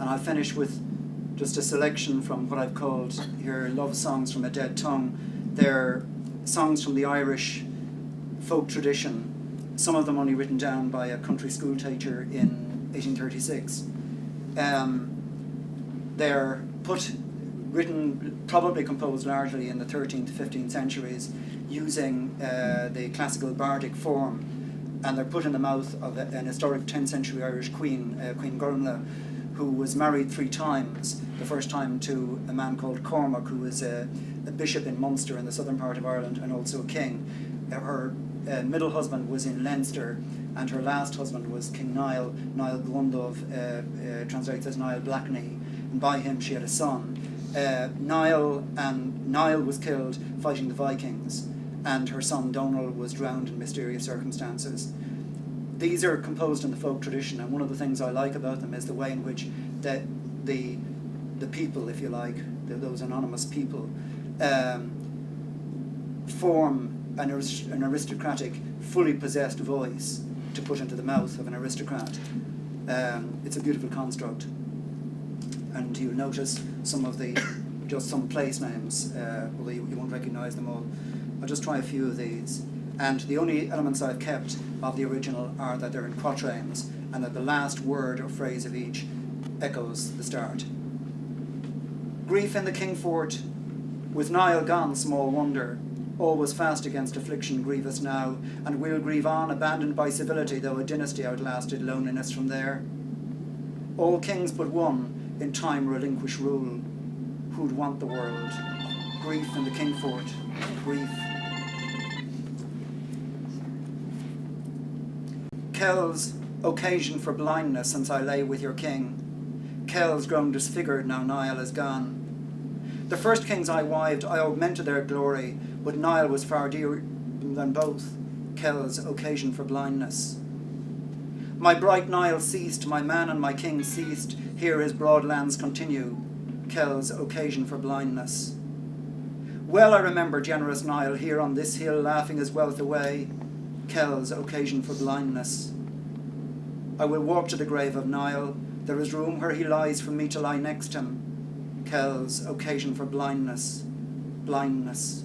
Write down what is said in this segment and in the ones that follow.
And I'll finish with just a selection from what I've called here love songs from a dead tongue. They're songs from the Irish folk tradition, some of them only written down by a country school teacher in 1836. They're written, probably composed largely in the 13th to 15th centuries, using the classical bardic form, and they're put in the mouth of an historic 10th century Irish queen, Queen Gormla, who was married 3 times. The first time to a man called Cormac, who was a bishop in Munster in the southern part of Ireland, and also a king. Her middle husband was in Leinster, and her last husband was King Niall Glundov, translates as Niall Blackney, and by him she had a son. Niall was killed fighting the Vikings, and her son Donal was drowned in mysterious circumstances. These are composed in the folk tradition, and one of the things I like about them is the way in which the people, if you like, those anonymous people, form an aristocratic, fully possessed voice to put into the mouth of an aristocrat. It's a beautiful construct. And you'll notice some place names, although you won't recognise them all. I'll just try a few of these. And the only elements I've kept of the original are that they're in quatrains, and that the last word or phrase of each echoes the start. Grief in the Kingfort, with Niall gone, small wonder. All was fast against affliction grievous now, and will grieve on, abandoned by civility, though a dynasty outlasted loneliness from there. All kings but one in time relinquish rule. Who'd want the world? Grief in the Kingfort, grief. Kells, occasion for blindness since I lay with your king. Kells grown disfigured now Niall is gone. The first kings I wived, I augmented their glory, but Niall was far dearer than both. Kells, occasion for blindness. My bright Niall ceased, my man and my king ceased, here his broad lands continue. Kells, occasion for blindness. Well I remember generous Niall here on this hill laughing his wealth away. Kells, occasion for blindness. I will walk to the grave of Niall, there is room where he lies for me to lie next him. Kells, occasion for blindness, blindness.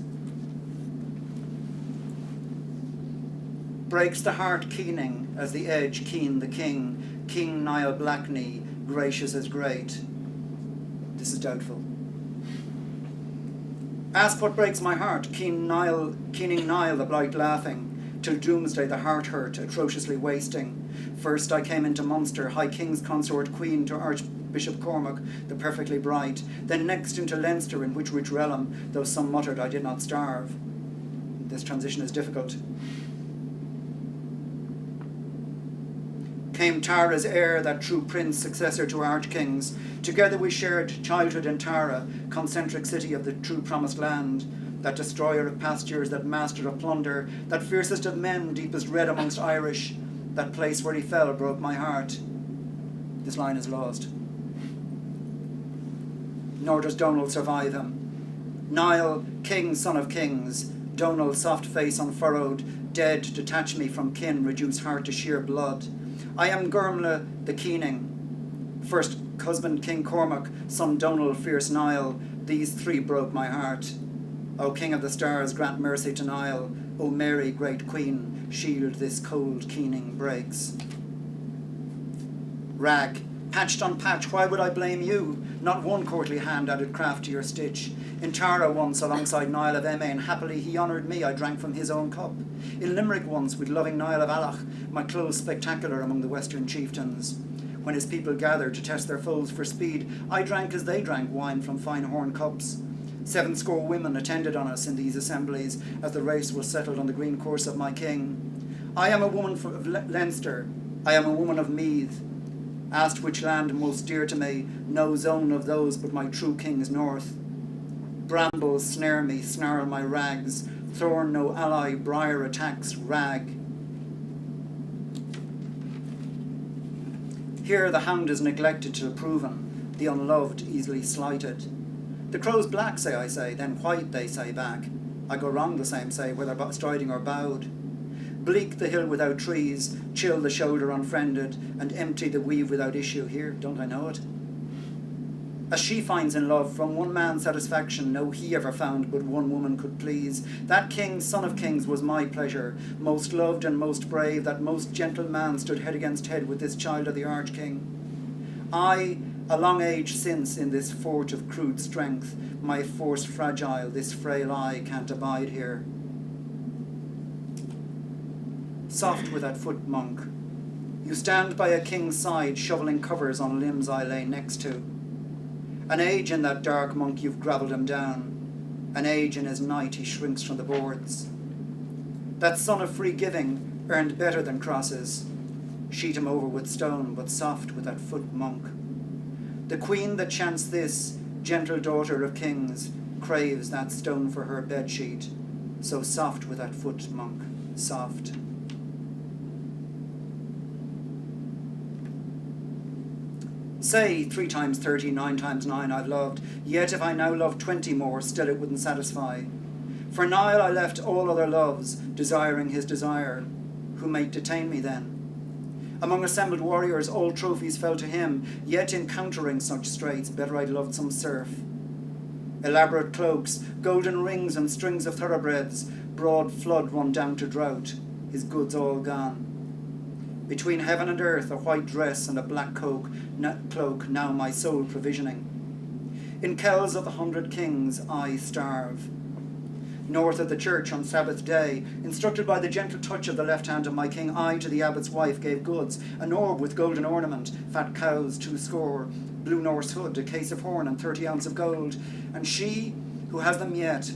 Breaks the heart keening as the edge keen the king, King Niall Blackney, gracious as great. This is doubtful. Ask what breaks my heart, keening Niall the blight laughing, till doomsday the heart hurt, atrociously wasting. First I came into Munster, high king's consort queen, to Archbishop Cormac, the perfectly bright. Then next into Leinster, in which rich realm, though some muttered I did not starve. This transition is difficult. Came Tara's heir, that true prince, successor to arch-kings. Together we shared childhood in Tara, concentric city of the true promised land. That destroyer of pastures, that master of plunder, that fiercest of men, deepest red amongst Irish. That place where he fell broke my heart. This line is lost. Nor does Donal survive him. Niall, king, son of kings. Donal, soft face unfurrowed, dead, detach me from kin, reduce heart to sheer blood. I am Gormla the Keening. First husband King Cormac, son Donal, fierce Niall. These 3 broke my heart. O King of the Stars, grant mercy to Niall. O Mary, great Queen, shield this cold keening breaks. Rag, patched on patch, why would I blame you? Not one courtly hand added craft to your stitch. In Tara once, alongside Niall of Emain, happily he honoured me, I drank from his own cup. In Limerick once, with loving Niall of Allach, my clothes spectacular among the western chieftains. When his people gathered to test their foes for speed, I drank as they drank wine from fine horn cups. 70 women attended on us in these assemblies as the race was settled on the green course of my king. I am a woman of Leinster. I am a woman of Meath. Asked which land most dear to me, no zone of those but my true king's north. Brambles snare me, snarl my rags. Thorn no ally, briar attacks, rag. Here the hound is neglected till proven, the unloved easily slighted. The crow's black, say I say, then white they say back. I go wrong, the same say, whether striding or bowed. Bleak the hill without trees, chill the shoulder unfriended, and empty the weave without issue. Here, don't I know it? as she finds in love, from one man's satisfaction no he ever found but one woman could please. That king, son of kings, was my pleasure, most loved and most brave, that most gentle man stood head against head with this child of the arch-king. I, a long age since, in this fort of crude strength, my force fragile, this frail eye can't abide here. Soft with that foot, monk. You stand by a king's side, shoveling covers on limbs I lay next to. An age in that dark, monk, you've gravelled him down. An age in his night he shrinks from the boards. That son of free giving earned better than crosses. Sheet him over with stone, but soft with that foot, monk. The queen that chants this, gentle daughter of kings, craves that stone for her bedsheet. So soft with that foot, monk, soft. Say 3 times 30, 9 times 9 I've loved, yet if I now loved 20 more, still it wouldn't satisfy. For Niall I left all other loves, desiring his desire. Who might detain me then? Among assembled warriors all trophies fell to him, yet in countering such straits better I'd loved some serf. Elaborate cloaks, golden rings and strings of thoroughbreds, broad flood run down to drought, his goods all gone. Between heaven and earth, a white dress and a black cloak, now my sole provisioning. In kells of the 100 kings I starve. North of the church on Sabbath day, instructed by the gentle touch of the left hand of my king, I to the abbot's wife gave goods, an orb with golden ornament, fat cows 2 blue Norse hood, a case of horn and 30 ounce of gold, and she, who has them yet,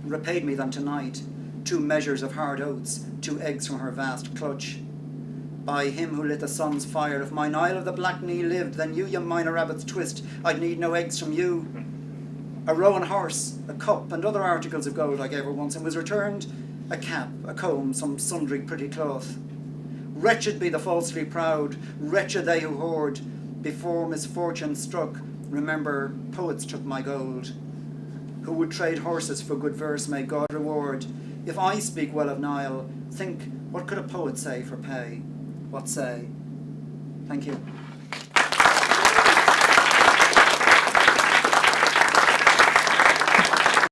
repaid me them tonight, 2 measures of hard oats, 2 eggs from her vast clutch. By him who lit the sun's fire, if mine Isle of the Black Knee lived, then you minor abbots twist, I'd need no eggs from you. A roan horse, a cup, and other articles of gold I gave her once, and was returned a cap, a comb, some sundry pretty cloth. Wretched be the falsely proud, wretched they who hoard. Before misfortune struck, remember, poets took my gold. Who would trade horses for good verse, may God reward. If I speak well of Niall, think, what could a poet say for pay? What say? Thank you.